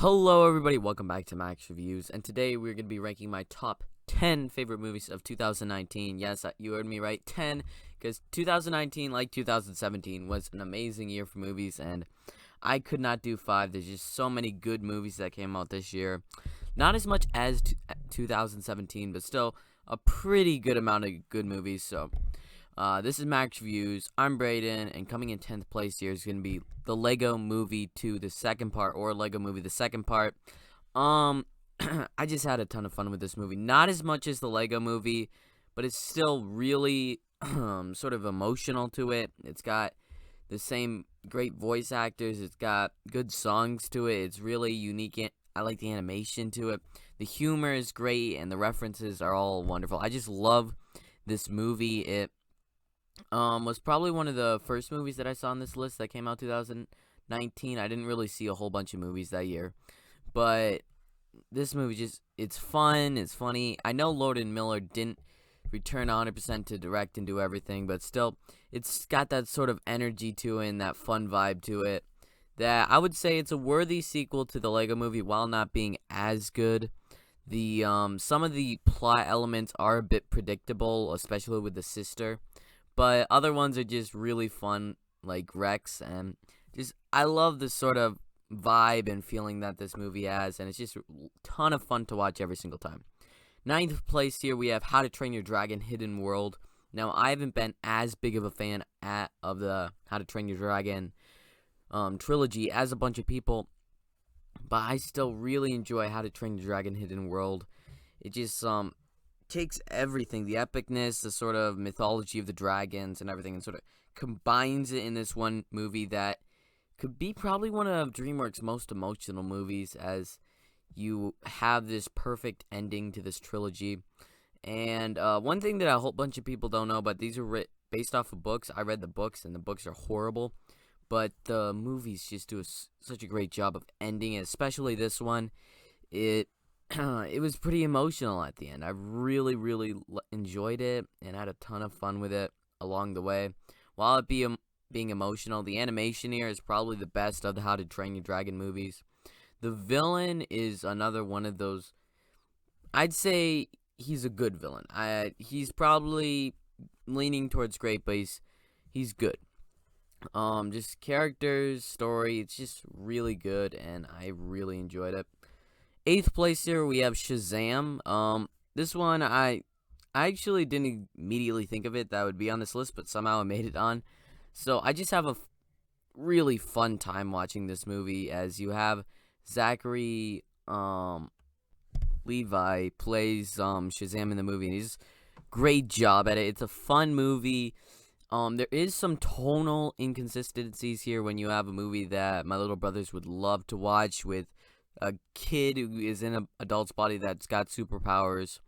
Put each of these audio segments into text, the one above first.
Hello everybody, welcome back to Max Reviews, and today we're going to be ranking my top 10 favorite movies of 2019. Yes, you heard me right, 10, because 2019, like 2017, was an amazing year for movies, and I could not do 5. There's just so many good movies that came out this year. Not as much as 2017, but still a pretty good amount of good movies, so this is Max Reviews. I'm Brayden, and coming in 10th place here is going to be the Lego Movie 2, the second part, or Lego Movie, the second part. I just had a ton of fun with this movie. Not as much as the Lego Movie, but it's still really sort of emotional to it. It's got the same great voice actors. It's got good songs to it. It's really unique. I like the animation to it. The humor is great, and the references are all wonderful. I just love this movie. It was probably one of the first movies that I saw on this list that came out 2019. I didn't really see a whole bunch of movies that year, but this movie it's fun, it's funny. I know Lord and Miller didn't return 100% to direct and do everything, but still, it's got that sort of energy to it and that fun vibe to it that I would say it's a worthy sequel to the Lego Movie while not being as good. The some of the plot elements are a bit predictable, especially with the sister. But other ones are just really fun, like Rex, and I love this sort of vibe and feeling that this movie has, and it's just a ton of fun to watch every single time. Ninth place here, we have How to Train Your Dragon Hidden World. Now, I haven't been as big of a fan of the How to Train Your Dragon trilogy as a bunch of people, but I still really enjoy How to Train Your Dragon Hidden World. It just takes everything, the epicness, the sort of mythology of the dragons and everything, and sort of combines it in this one movie that could be probably one of DreamWorks' most emotional movies, as you have this perfect ending to this trilogy. And one thing that a whole bunch of people don't know, but these are based off of books. I read the books, and the books are horrible, but the movies just do such a great job of ending it, especially this one. It was pretty emotional at the end. I really, really enjoyed it and had a ton of fun with it along the way. While it being emotional, the animation here is probably the best of the How to Train Your Dragon movies. The villain is another one of those. I'd say he's a good villain. He's probably leaning towards great, but he's good. Just characters, story, it's just really good, and I really enjoyed it. 8th place here, we have Shazam. This one, I actually didn't immediately think of it that would be on this list, but somehow I made it on. So I just have a really fun time watching this movie, as you have Zachary Levi plays Shazam in the movie, and he's great job at it. It's a fun movie. There is some tonal inconsistencies here when you have a movie that my little brothers would love to watch with a kid who is in an adult's body that's got superpowers,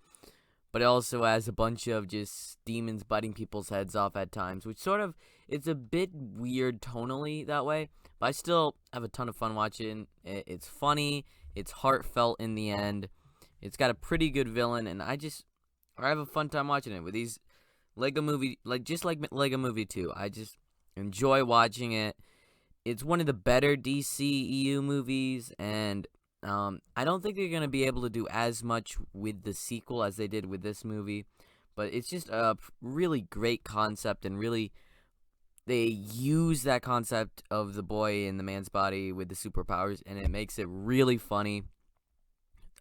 but it also has a bunch of just demons biting people's heads off at times, which sort of, it's a bit weird tonally that way, but I still have a ton of fun watching. It's funny, it's heartfelt in the end, it's got a pretty good villain, and I have a fun time watching it with these Lego Movie, just like Lego Movie 2. I just enjoy watching it. It's one of the better DCEU movies, and I don't think they're going to be able to do as much with the sequel as they did with this movie, but it's just a really great concept, and really they use that concept of the boy in the man's body with the superpowers, and it makes it really funny.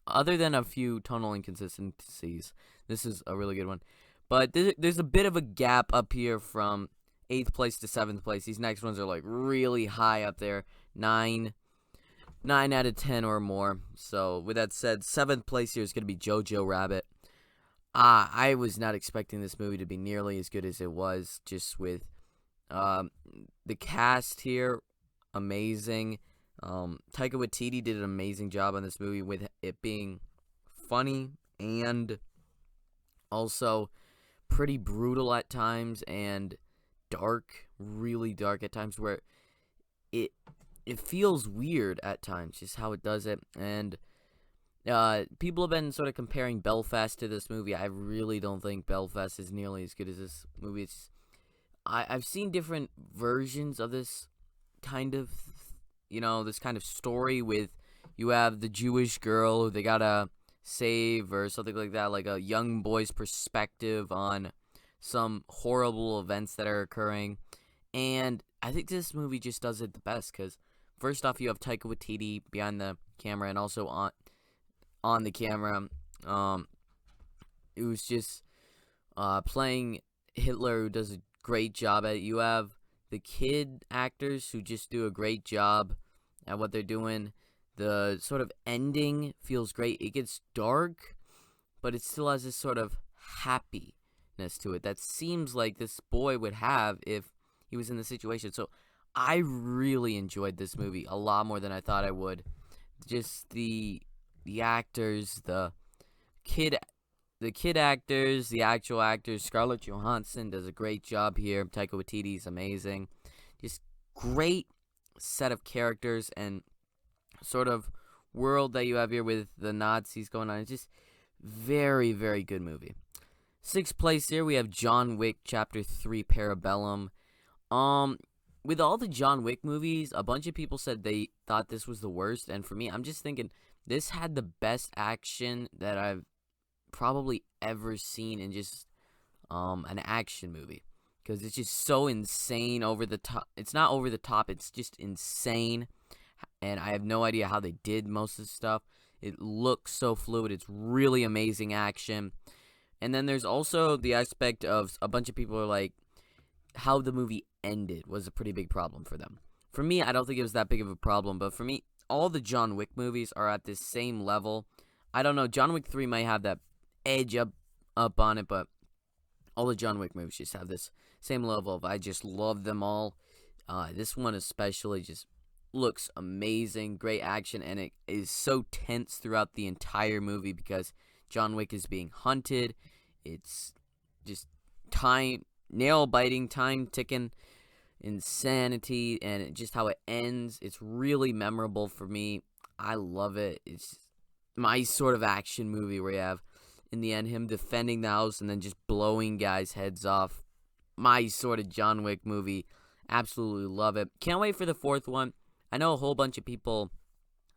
Other than a few tonal inconsistencies, this is a really good one. But there's a bit of a gap up here from 8th place to 7th place. These next ones are like really high up there. 9 out of 10 or more. So with that said, 7th place here is going to be Jojo Rabbit. I was not expecting this movie to be nearly as good as it was, just with the cast here, amazing. Taika Waititi did an amazing job on this movie with it being funny and also pretty brutal at times and dark, really dark at times, where it feels weird at times, just how it does it. And people have been sort of comparing Belfast to this movie. I really don't think Belfast is nearly as good as this movie. I've seen different versions of this kind of, this kind of story with, You have the Jewish girl who they gotta save or something like that, like a young boy's perspective on some horrible events that are occurring. And I think this movie just does it the best because first off, you have Taika Waititi behind the camera and also on the camera, who's just playing Hitler, who does a great job at it. You have the kid actors who just do a great job at what they're doing. The sort of ending feels great. It gets dark, but it still has this sort of happiness to it that seems like this boy would have if he was in the situation. So I really enjoyed this movie a lot more than I thought I would. Just the actors, the kid actors, the actual actors. Scarlett Johansson does a great job here. Taika Waititi is amazing. Just great set of characters and sort of world that you have here with the Nazis going on. It's just very, very good movie. Sixth place here, we have John Wick Chapter 3 Parabellum. With all the John Wick movies, a bunch of people said they thought this was the worst, and for me, I'm just thinking this had the best action that I've probably ever seen in just an action movie, because it's just so insane, over the top. It's not over the top, it's just insane, and I have no idea how they did most of the stuff. It looks so fluid. It's really amazing action. And then there's also the aspect of a bunch of people are like, how the movie ended was a pretty big problem for them. For me, I don't think it was that big of a problem, but for me, all the John Wick movies are at this same level. I don't know, John Wick 3 might have that edge up on it, but all the John Wick movies just have this same level of I just love them all. This one especially just looks amazing, great action, and it is so tense throughout the entire movie because John Wick is being hunted. It's just nail-biting, time-ticking insanity, and just how it ends, it's really memorable for me. I love it. It's my sort of action movie where you have, in the end, him defending the house and then just blowing guys' heads off. My sort of John Wick movie. Absolutely love it. Can't wait for the fourth one. I know a whole bunch of people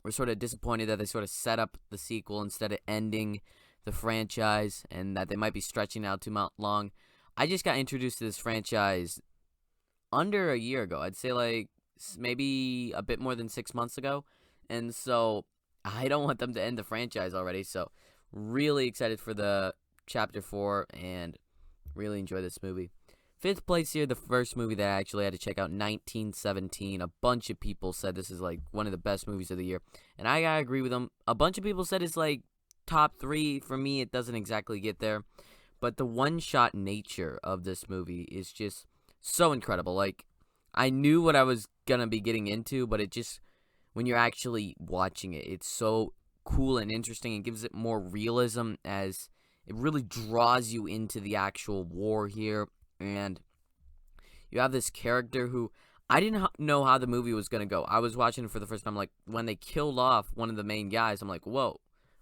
were sort of disappointed that they sort of set up the sequel instead of ending the franchise and that they might be stretching out too long. I just got introduced to this franchise under a year ago. I'd say like maybe a bit more than 6 months ago. And so I don't want them to end the franchise already. So really excited for the Chapter 4 and really enjoy this movie. Fifth place here, the first movie that I actually had to check out, 1917. A bunch of people said this is like one of the best movies of the year. And I gotta agree with them. A bunch of people said it's like top 3. For me, it doesn't exactly get there. But the one-shot nature of this movie is just so incredible. Like, I knew what I was gonna be getting into, but it just, when you're actually watching it, it's so cool and interesting and gives it more realism as it really draws you into the actual war here. And you have this character who I didn't know how the movie was going to go. I was watching it for the first time. Like, when they killed off one of the main guys, I'm like, whoa,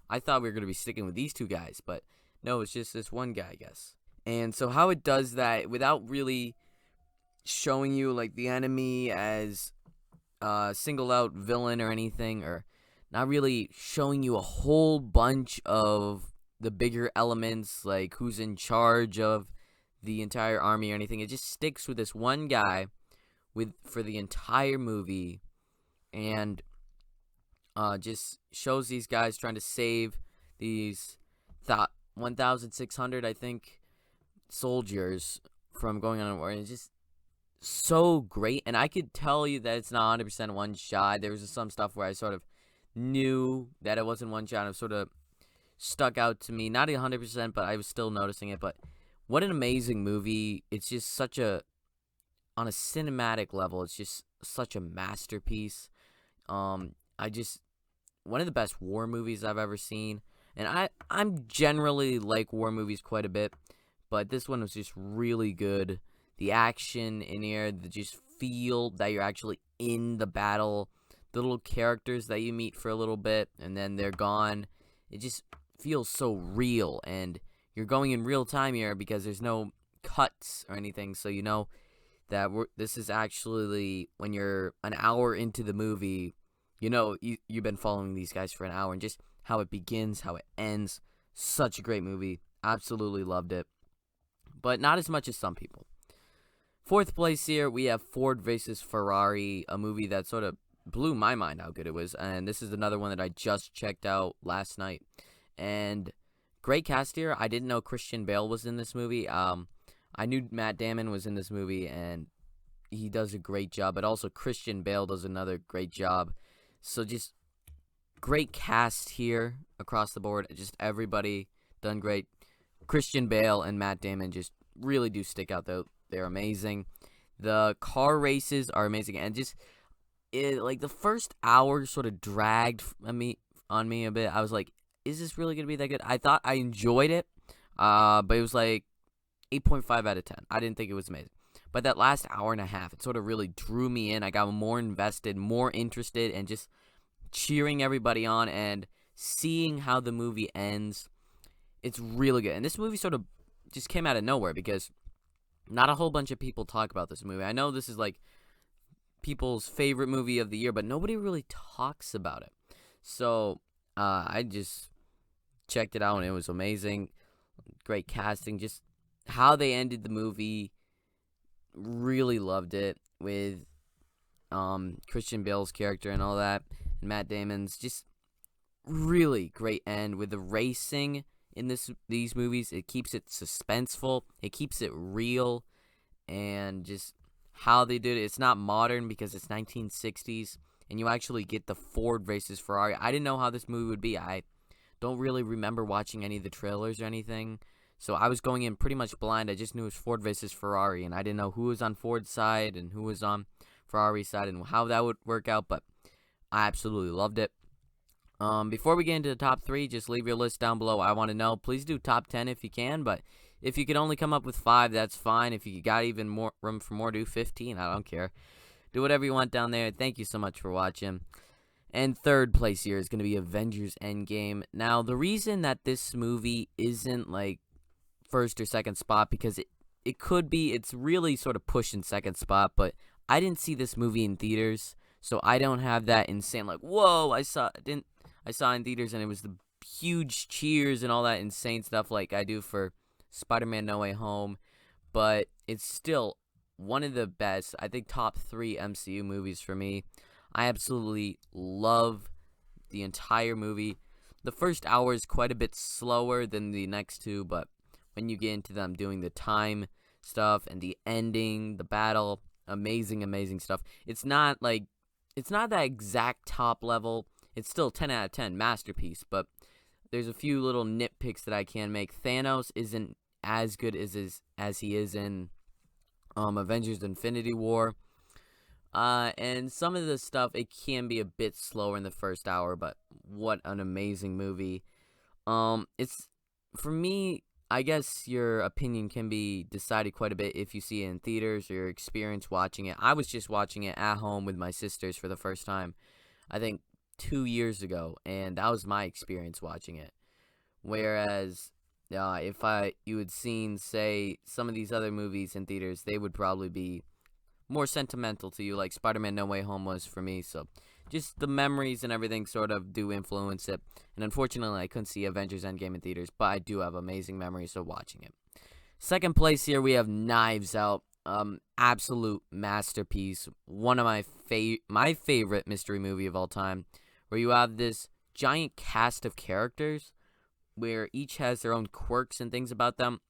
I thought we were going to be sticking with these two guys. But no, it's just this one guy, I guess. And so how it does that without really showing you, like, the enemy as a singled-out villain or anything, or not really showing you a whole bunch of the bigger elements, like who's in charge of the entire army or anything. It just sticks with this one guy for the entire movie, and just shows these guys trying to save these 1,600, I think, soldiers from going on a war. And it's just so great. And I could tell you that it's not 100% one shot. There was some stuff where I sort of knew that it wasn't one shot. It sort of stuck out to me. Not 100%, but I was still noticing it. But what an amazing movie. It's just such a, on a cinematic level, it's just such a masterpiece. One of the best war movies I've ever seen. And I'm generally like war movies quite a bit, but this one was just really good. The action in here, just feel that you're actually in the battle. The little characters that you meet for a little bit, and then they're gone. It just feels so real, and you're going in real time here because there's no cuts or anything, so you know that this is actually when you're an hour into the movie, you've been following these guys for an hour, and just how it begins, how it ends. Such a great movie. Absolutely loved it. But not as much as some people. Fourth place here, we have Ford versus Ferrari, a movie that sort of blew my mind how good it was. And this is another one that I just checked out last night. And great cast here. I didn't know Christian Bale was in this movie. I knew Matt Damon was in this movie, and he does a great job. But also Christian Bale does another great job. So just great cast here across the board. Just everybody done great. Christian Bale and Matt Damon just really do stick out, though. They're amazing. The car races are amazing. And just, the first hour sort of dragged on me a bit. I was like, is this really going to be that good? I thought I enjoyed it, but it was like 8.5 out of 10. I didn't think it was amazing. But that last hour and a half, it sort of really drew me in. I got more invested, more interested, and just cheering everybody on and seeing how the movie ends. It's really good. And this movie sort of just came out of nowhere because not a whole bunch of people talk about this movie. I know this is like people's favorite movie of the year, but nobody really talks about it. So I just checked it out, and it was amazing. Great casting. Just how they ended the movie, really loved it with Christian Bale's character and all that, and Matt Damon's. Just really great end with the racing in these movies. It keeps it suspenseful, it keeps it real, and just how they did it. It's not modern because it's 1960s, and you actually get the Ford versus Ferrari. I didn't know how this movie would be. I don't really remember watching any of the trailers or anything, so I was going in pretty much blind. I just knew it was Ford versus Ferrari, and I didn't know who was on Ford's side and who was on Ferrari's side and how that would work out, but I absolutely loved it. Before we get into the top 3, just leave your list down below. I want to know. Please do top 10 if you can, but if you can only come up with 5, that's fine. If you got even more room for more, do 15. I don't care. Do whatever you want down there. Thank you so much for watching. And third place here is going to be Avengers Endgame. Now, the reason that this movie isn't like first or second spot, because it could be, it's really sort of pushing second spot, but I didn't see this movie in theaters, so I don't have that insane, like, whoa, I saw in theaters, and it was the huge cheers and all that insane stuff like I do for Spider-Man No Way Home. But it's still one of the best, I think top 3 MCU movies for me. I absolutely love the entire movie. The first hour is quite a bit slower than the next 2, but when you get into them doing the time stuff and the ending, the battle, amazing stuff. It's not that exact top level. It's still 10 out of 10, masterpiece, but there's a few little nitpicks that I can make. Thanos isn't as good as he is in Avengers Infinity War. And some of the stuff, it can be a bit slower in the first hour, but what an amazing movie. It's, for me, I guess your opinion can be decided quite a bit if you see it in theaters or your experience watching it. I was just watching it at home with my sisters for the first time, I think 2 years ago, and that was my experience watching it. Whereas if you had seen, say, some of these other movies in theaters, they would probably be more sentimental to you, like Spider-Man No Way Home was for me. So just the memories and everything sort of do influence it. And unfortunately, I couldn't see Avengers Endgame in theaters, but I do have amazing memories of watching it. Second place here, we have Knives Out. Absolute masterpiece. One of my favorite mystery movie of all time, where you have this giant cast of characters where each has their own quirks and things about them.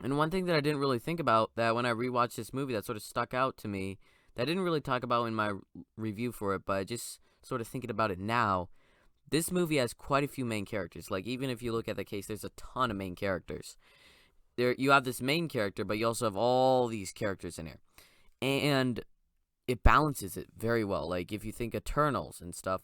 And one thing that I didn't really think about, that when I rewatched this movie that sort of stuck out to me, that I didn't really talk about in my review for it, but just sort of thinking about it now, this movie has quite a few main characters. Like, even if you look at the case, there's a ton of main characters. You have this main character, but you also have all these characters in here. And it balances it very well. Like, if you think Eternals and stuff,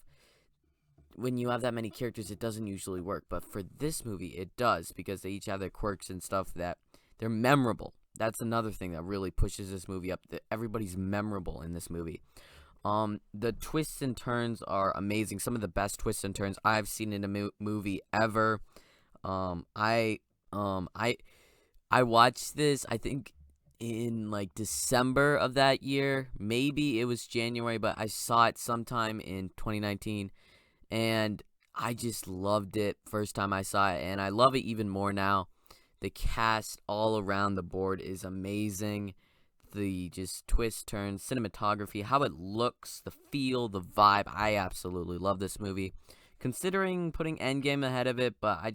when you have that many characters, it doesn't usually work. But for this movie, it does, because they each have their quirks and stuff that they're memorable. That's another thing that really pushes this movie up. That everybody's memorable in this movie. The twists and turns are amazing. Some of the best twists and turns I've seen in a movie ever. I watched this, I think in like December of that year. Maybe it was January, but I saw it sometime in 2019, and I just loved it first time I saw it, and I love it even more now. The cast all around the board is amazing. The just twists, turns, cinematography, how it looks, the feel, the vibe. I absolutely love this movie. Considering putting Endgame ahead of it, but I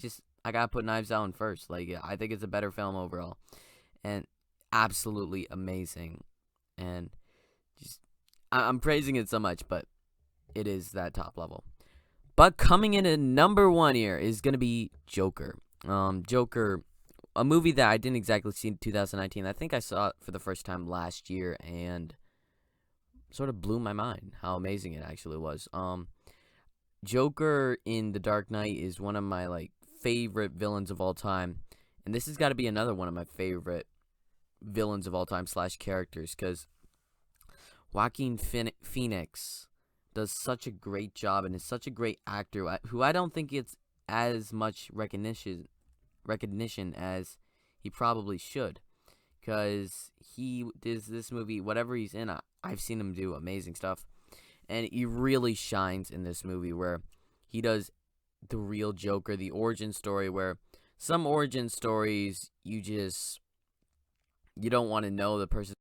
gotta put Knives Out in first. Like, I think it's a better film overall, and absolutely amazing. And just I'm praising it so much, but it is that top level. But coming in at number one here is gonna be Joker. Joker, a movie that I didn't exactly see in 2019. I think I saw it for the first time last year and sort of blew my mind how amazing it actually was. Joker in The Dark Knight is one of my like favorite villains of all time, and this has got to be another one of my favorite villains of all time slash characters because Joaquin Phoenix does such a great job and is such a great actor who I don't think gets as much recognition as he probably should, because he does this movie, whatever he's in, I've seen him do amazing stuff, and he really shines in this movie where he does the real Joker, the origin story, where some origin stories you don't want to know the person